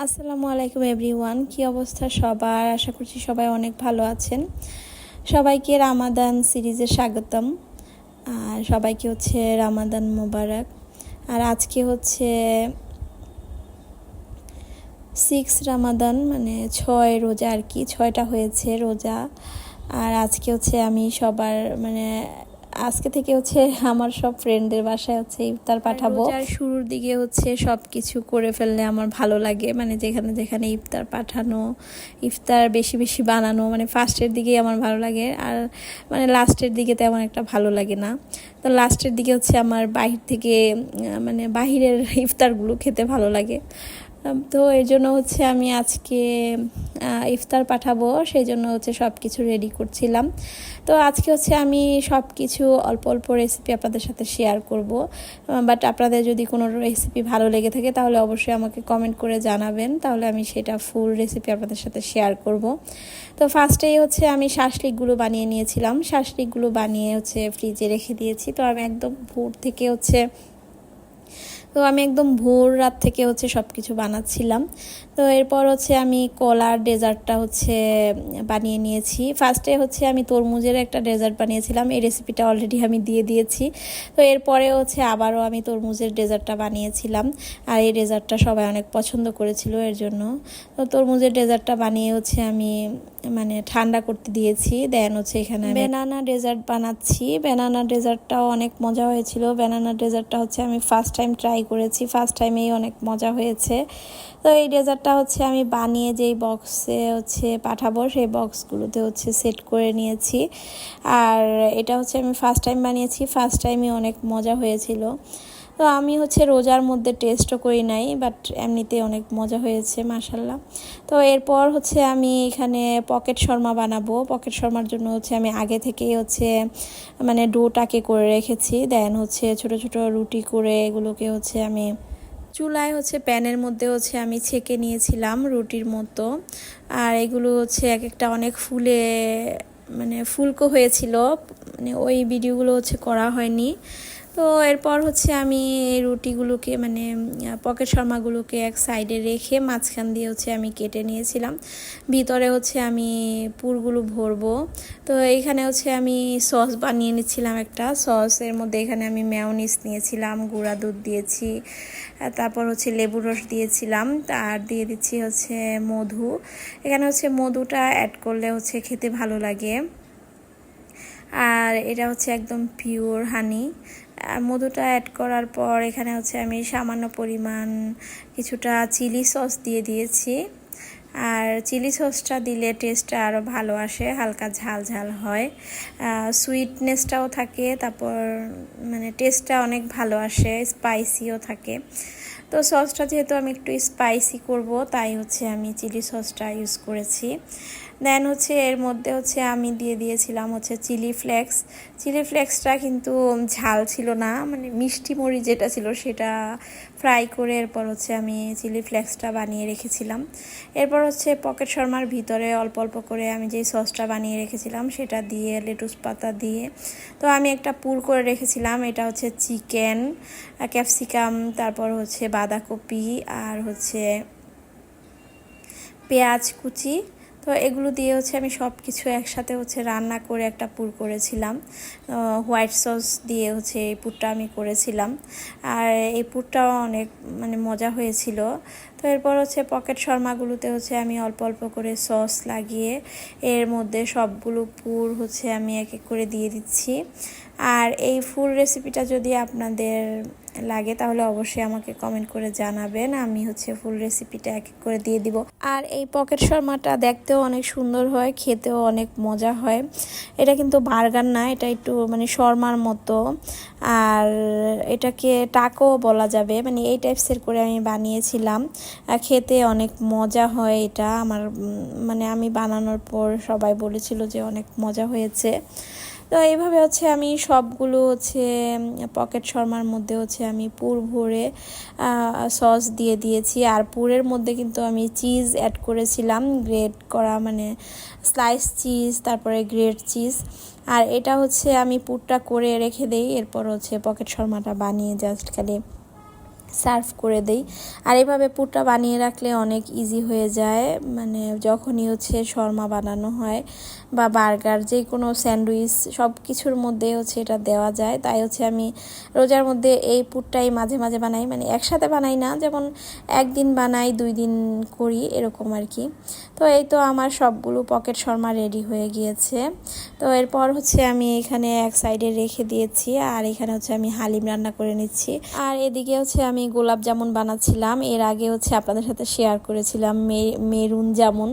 আসসালামু আলাইকুম এভরিওয়ান, কি অবস্থা সবার? আশা করছি সবাই অনেক ভালো আছেন। সবাইকে রামাদান সিরিজে স্বাগতম। আর সবাইকে রামাদান মোবারক। আর আজকে 6 রামাদান, মানে 6 রোজা আর কি, 6টা হয়েছে রোজা। আর আজকে আমি সবার আজকে থেকে আমার সব ফ্রেন্ডদের বাসায় ইফতার পাঠাবো। রোজার শুরুর দিকে সব কিছু করে ফেললে আমার ভালো লাগে, মানে যেখানে যেখানে ইফতার পাঠানো, ইফতার বেশি বেশি বানানো, মানে ফার্স্টের দিকেই আমার ভালো লাগে। আর মানে লাস্টের দিকে তেমন একটা ভালো লাগে না। তো লাস্টের দিকে আমার বাহির থেকে মানে বাহিরের ইফতারগুলো খেতে ভালো লাগে। তো এই জন্য আমি আজকে ইফতার পাঠাবো, সেই জন্য সব কিছু রেডি করছিলাম। তো আজকে আমি সব কিছু অল্প অল্প রেসিপি আপনাদের সাথে শেয়ার করব। বাট আপনাদের যদি কোনো রেসিপি ভালো লেগে থাকে তাহলে অবশ্যই আমাকে কমেন্ট করে জানাবেন, তাহলে আমি সেটা ফুল রেসিপি আপনাদের সাথে শেয়ার করব। তো ফার্স্টেই আমি শাঁসলিকগুলো বানিয়ে নিয়েছিলাম। শাঁসলিকগুলো বানিয়ে ফ্রিজে রেখে দিয়েছি। তো আমি একদম ভোর থেকে ভোর রাত থেকে সব কিছু বানাচ্ছিলাম। তো এরপর আমি কলার ডেজার্টটা বানিয়ে নিয়েছি। ফার্স্টে আমি তরমুজের একটা ডেজার্ট বানিয়েছিলাম, এই রেসিপিটা অলরেডি আমি দিয়ে দিয়েছি। তো এরপরে আবারও আমি তরমুজের ডেজার্টটা বানিয়েছিলাম, আর এই ডেজার্টটা সবাই অনেক পছন্দ করেছিল, এর জন্য তো তরমুজের ডেজার্টটা বানিয়ে আমি মানে ঠান্ডা করতে দিয়েছি। দেন এখানে ব্যানানা ডেজার্ট বানাচ্ছি। ব্যানানা ডেজার্টটাও অনেক মজা হয়েছিল। ব্যানানা ডেজার্টটা আমি ফার্স্ট টাইম ট্রাই করেছি, ফার্স্ট টাইমেই অনেক মজা হয়েছে। তো এই ডেজার্টটা আমি বানিয়ে যেই বক্সে পাঠাবো সেই বক্সগুলোতে সেট করে নিয়েছি। আর এটা আমি ফার্স্ট টাইম বানিয়েছি, ফার্স্ট টাইমই অনেক মজা হয়েছিল। তো আমি রোজার মধ্যে টেস্টও করি নাই, বাট এমনিতে অনেক মজা হয়েছে মাশাল্লাহ। তো এরপর আমি এখানে পকেট শর্মা বানাবো। পকেট শর্মার জন্য আমি আগে থেকেই মানে ডোটাকে করে রেখেছি। দেন ছোট ছোট রুটি করে এগুলোকে আমি চুলায় প্যানের মধ্যে আমি ছেঁকে নিয়েছিলাম রুটির মতো। আর এগুলো এক একটা অনেক মানে ফুলকো হয়েছিল, মানে ওই ভিডিওগুলো করা হয়নি। তো এরপর আমি এই রুটিগুলোকে মানে পকেট শর্মাগুলোকে এক সাইডে রেখে মাঝখান দিয়ে আমি কেটে নিয়েছিলাম। ভিতরে আমি পুরগুলো ভরবো। তো এইখানে আমি সস বানিয়ে নিচ্ছিলাম একটা সসের মধ্যে। এখানে আমি মেয়োনিজ নিয়েছিলাম, গুঁড়া দুধ দিয়েছি, তারপর লেবুর রস দিয়েছিলাম, আর দিয়ে দিচ্ছি মধু। এখানে মধুটা অ্যাড করলে খেতে ভালো লাগে। আর এটা একদম পিওর হানি। আর মধুটা অ্যাড করার পর এখানে আমি সামান্য পরিমাণ কিছুটা চিলি সস দিয়ে দিয়েছি। আর চিলি সসটা দিলে টেস্টটা আরও ভালো আসে, হালকা ঝাল ঝাল হয়, সুইটনেসটাও থাকে, তারপর মানে টেস্টটা অনেক ভালো আসে, স্পাইসিও থাকে। তো সসটা যেহেতু আমি একটু স্পাইসি করব, তাই আমি চিলি সসটা ইউজ করেছি। দেন এর মধ্যে আমি দিয়ে দিয়েছিলাম চিলি ফ্লেক্স। চিলি ফ্লেক্সটা কিন্তু ঝাল ছিল না, মানে মিষ্টি মরিচ যেটা ছিল সেটা ফ্রাই করে এরপর আমি চিলি ফ্লেক্সটা বানিয়ে রেখেছিলাম। এরপর পকেট শর্মার ভিতরে অল্প অল্প করে আমি যেই সসটা বানিয়ে রেখেছিলাম সেটা দিয়ে লেটুস পাতা দিয়ে তো আমি একটা পুর করে রেখেছিলাম। এটা চিকেন, ক্যাপসিকাম, তারপর বাঁধাকপি, আর পেঁয়াজ কুচি। তো এগুলো দিয়ে আমি সব কিছু একসাথে রান্না করে একটা পুর করেছিলাম। হোয়াইট সস দিয়ে এই পুরটা আমি করেছিলাম। আর এই পুরটাও অনেক মানে মজা হয়েছিল। তো এরপর পকেট শর্মাগুলোতে আমি অল্প অল্প করে সস লাগিয়ে এর মধ্যে সবগুলো পুর আমি এক এক করে দিয়ে দিচ্ছি। আর এই ফুল রেসিপিটা যদি আপনাদের লাগে তাহলে অবশ্যই আমাকে কমেন্ট করে জানাবেন, আমি ফুল রেসিপিটা এক এক করে দিয়ে দিব। আর এই পকেট শর্মাটা দেখতেও অনেক সুন্দর হয়, খেতেও অনেক মজা হয়। এটা কিন্তু বার্গার না, এটা একটু মানে শর্মার মতো, আর এটাকে টাকো বলা যাবে, মানে এই টাইপসের করে আমি বানিয়েছিলাম। খেতে অনেক মজা হয় এটা। আমার মানে আমি বানানোর পর সবাই বলেছিল যে অনেক মজা হয়েছে। তো এইভাবে আমি সবগুলো পকেট শর্মার মধ্যে আমি পুর ভরে সস দিয়ে দিয়েছি। আর পুরের মধ্যে কিন্তু আমি চিজ অ্যাড করেছিলাম, গ্রেট করা মানে স্লাইস চিজ, তারপরে গ্রেট চিজ। আর এটা আমি পুরটা করে রেখে দেই, এরপর পকেট শর্মাটা বানিয়ে জাস্ট খালি সার্ভ করে দেই। আর এভাবে পুরটা বানিয়ে রাখলে অনেক ইজি হয়ে যায়, মানে যখনই হচ্ছে শর্মা বানানো হয় বা বার্গার, যে কোনো স্যান্ডউইচ সব কিছুর মধ্যে হচ্ছে এটা দেওয়া যায়। তাই হচ্ছে আমি রোজার মধ্যে এই পুরটাই মাঝে মাঝে বানাই, মানে একসাথে বানাই না, যেমন একদিন বানাই 2 দিন করি এরকম আর কি। তো এই তো আমার সবগুলো পকেট শর্মা রেডি হয়ে গিয়েছে। তো এরপর হচ্ছে আমি এখানে এক সাইডে রেখে দিয়েছি, আর এখানে হচ্ছে আমি হালিম রান্না করে নিচ্ছি। আর এদিকে হচ্ছে আমি গোলাপ জামুন বানাচ্ছিলাম। এর আগে হচ্ছে আপনাদের সাথে শেয়ার করেছিলাম মেরুন জামুন।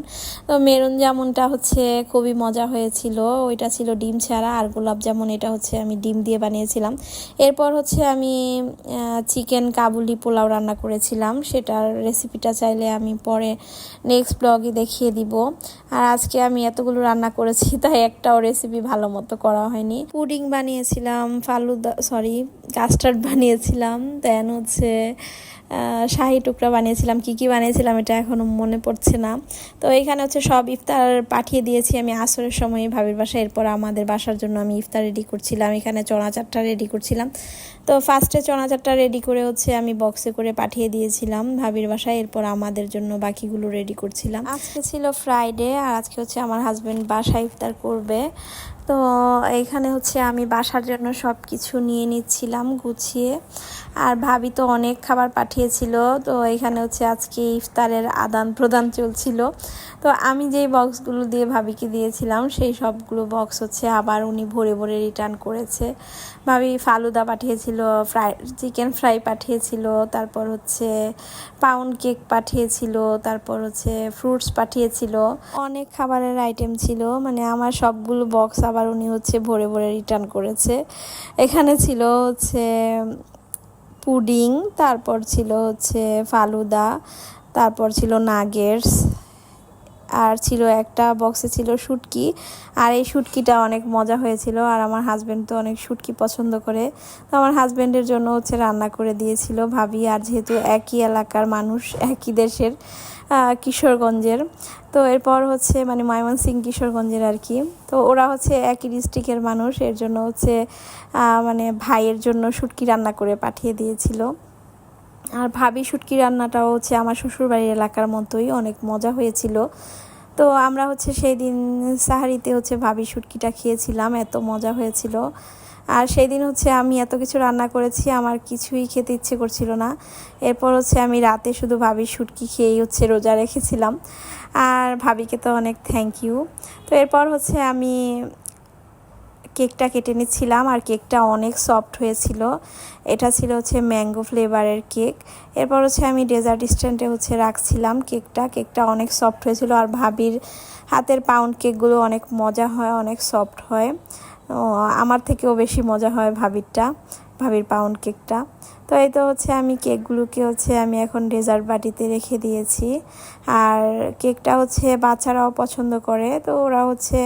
তো মেরুন জামুনটা হচ্ছে খুবই মজা হয়েছিল, ওইটা ছিল ডিম ছাড়া। আর গোলাপ জামুন এটা হচ্ছে আমি ডিম দিয়ে বানিয়েছিলাম। এরপর হচ্ছে আমি চিকেন কাবুলি পোলাও রান্না করেছিলাম, সেটার রেসিপিটা চাইলে আমি পরে নেক্সট ব্লগে দেখিয়ে দিব। আর আজকে আমি এতগুলো রান্না করেছি তাই একটাও রেসিপি ভালো মতো করা হয়নি। পুডিং বানিয়েছিলাম, কাস্টার্ড বানিয়েছিলাম, দেন হচ্ছে শাহি টুকরা বানিয়েছিলাম। কি বানিয়েছিলাম এটা এখনও মনে পড়ছে না। তো এখানে হচ্ছে সব ইফতার পাঠিয়ে দিয়েছি আমি আসরের সময় ভাবির বাসায়। এরপর আমাদের বাসার জন্য আমি ইফতার রেডি করছিলাম, এখানে চনা চাটটা রেডি করছিলাম। তো ফার্স্টে চনা চাটটা রেডি করে হচ্ছে আমি বক্সে করে পাঠিয়ে দিয়েছিলাম ভাবির বাসায়। এরপর আমাদের জন্য বাকিগুলো রেডি করছিলাম। আজকে ছিল ফ্রাইডে, আর আজকে হচ্ছে আমার হাজব্যান্ড বাসায় ইফতার করবে। তো এইখানে হচ্ছে আমি বাসার জন্য সব কিছু নিয়ে নিচ্ছিলাম গুছিয়ে। আর ভাবি তো অনেক খাবার পাঠিয়েছিল, তো এখানে হচ্ছে আজকে ইফতারের আদান প্রদান চলছিল। তো আমি যেই বক্সগুলো দিয়ে ভাবিকে দিয়েছিলাম সেই সবগুলো বক্স হচ্ছে আবার উনি ভরে ভরে রিটার্ন করেছে। ভাবি ফালুদা পাঠিয়েছিল, চিকেন ফ্রাই পাঠিয়েছিল, তারপর হচ্ছে পাউন্ড কেক পাঠিয়েছিল, তারপর হচ্ছে ফ্রুটস পাঠিয়েছিল, অনেক খাবারের আইটেম ছিল। মানে আমার সবগুলো বক্স আবার উনি হচ্ছে ভরে ভরে রিটার্ন করেছে। এখানে ছিল হচ্ছে পুডিং, তারপর ছিল হচ্ছে ফালুদা, তারপর ছিল নাগেটস, আর ছিল একটা বক্সে ছিল শুটকি। আর এই শুটকিটা অনেক মজা হয়েছিল, আর আমার হাজব্যান্ড তো অনেক শুটকি পছন্দ করে। তো আমার হাজব্যান্ডের জন্য হচ্ছে রান্না করে দিয়েছিল ভাবি। আর যেহেতু একই এলাকার মানুষ, একই দেশের, কিশোরগঞ্জের, তো এরপর হচ্ছে মানে ময়মনসিংহ কিশোরগঞ্জের আর কি। তো ওরা হচ্ছে একই ডিস্ট্রিক্টের মানুষ, এর জন্য হচ্ছে মানে ভাইয়ের জন্য শুটকি রান্না করে পাঠিয়ে দিয়েছিল। আর ভাবি শুটকি রান্নাটাও হচ্ছে আমার শ্বশুরবাড়ির এলাকার মতোই অনেক মজা হয়েছিল। তো আমরা হচ্ছে সেই দিন সাহারিতে হচ্ছে ভাবি শুটকিটা খেয়েছিলাম, এত মজা হয়েছিল। আর সেই দিন হচ্ছে আমি এত কিছু রান্না করেছি, আমার কিছুই খেতে ইচ্ছে করছিল না। এরপর হচ্ছে আমি রাতে শুধু ভাবির শুটকি খেয়েই হচ্ছে রোজা রেখেছিলাম। আর ভাবিকে তো অনেক থ্যাংক ইউ। তো এরপর হচ্ছে আমি কেকটা কেটে নিচ্ছিলাম, আর কেকটা অনেক সফট হয়েছিল। এটা ছিল হচ্ছে ম্যাঙ্গো ফ্লেভারের কেক। এরপর হচ্ছে আমি ডেজার্ট স্ট্যান্ডে হচ্ছে রাখছিলাম কেকটা অনেক সফট হয়েছিল। আর ভাবির হাতের পাউন্ড কেকগুলো অনেক মজা হয়, অনেক সফট হয়। আমার থেকেও বেশি মজা হয় ভাবির পাউন্ড কেকটা। তো এই তো হচ্ছে আমি কেকগুলোকে হচ্ছে আমি এখন ডেজার্ট বাটিতে রেখে দিয়েছি। আর কেকটা হচ্ছে বাচ্চারাও পছন্দ করে, তো ওরা হচ্ছে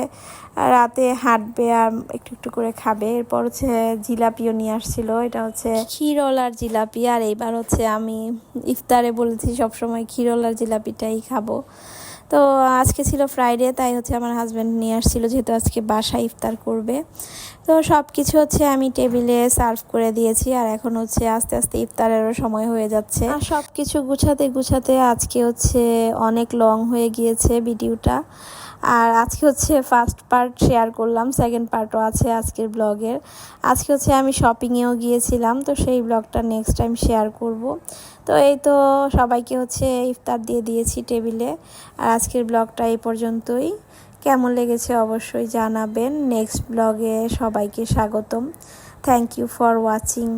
রাতে হাঁটবে আর একটু একটু করে খাবে। এরপর হচ্ছে জিলাপিও নিয়ে আসছিল, এটা হচ্ছে ক্ষীরওয়ালার জিলাপি। আর এইবার হচ্ছে আমি ইফতারে বলেছি সবসময় ক্ষীরওয়ালার জিলাপিটাই খাবো। তো আজকে ছিল ফ্রাইডে, তাই হচ্ছে আমার হাজব্যান্ড নিয়ে আসছিল, যেহেতু আজকে বাসায় ইফতার করবে। তো সব কিছু হচ্ছে আমি টেবিলে সার্ভ করে দিয়েছি, আর এখন হচ্ছে আস্তে আস্তে ইফতারেরও সময় হয়ে যাচ্ছে। আর সব কিছু গুছাতে আজকে হচ্ছে অনেক লং হয়ে গিয়েছে ভিডিওটা। আর আজকে হচ্ছে ফার্স্ট পার্ট শেয়ার করলাম, সেকেন্ড পার্টও আছে আজকের ব্লগের। আজকে হচ্ছে আমি শপিংয়েও গিয়েছিলাম, তো সেই ব্লগটা নেক্সট টাইম শেয়ার করব। তো এই তো সবাইকে হচ্ছে ইফতার দিয়ে দিয়েছি টেবিলে। আর আজকের ব্লগটা এই পর্যন্তই। কেমন লেগেছে অবশ্যই জানাবেন। নেক্সট ব্লগে সবাইকে স্বাগতম। Thank you for watching.